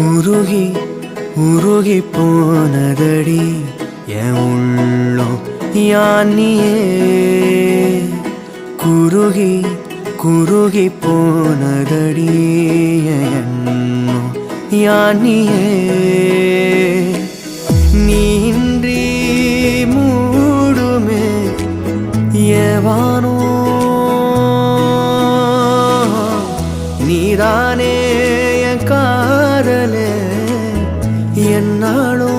உருகி உருகி போனதடி என் உள்ளம் யானியே குருகி குருகி போனதடி என் எண்ணம் யானியே நீன்றி மூடுமே ஏவானோ நீதானே என் காதலே என்னாலும்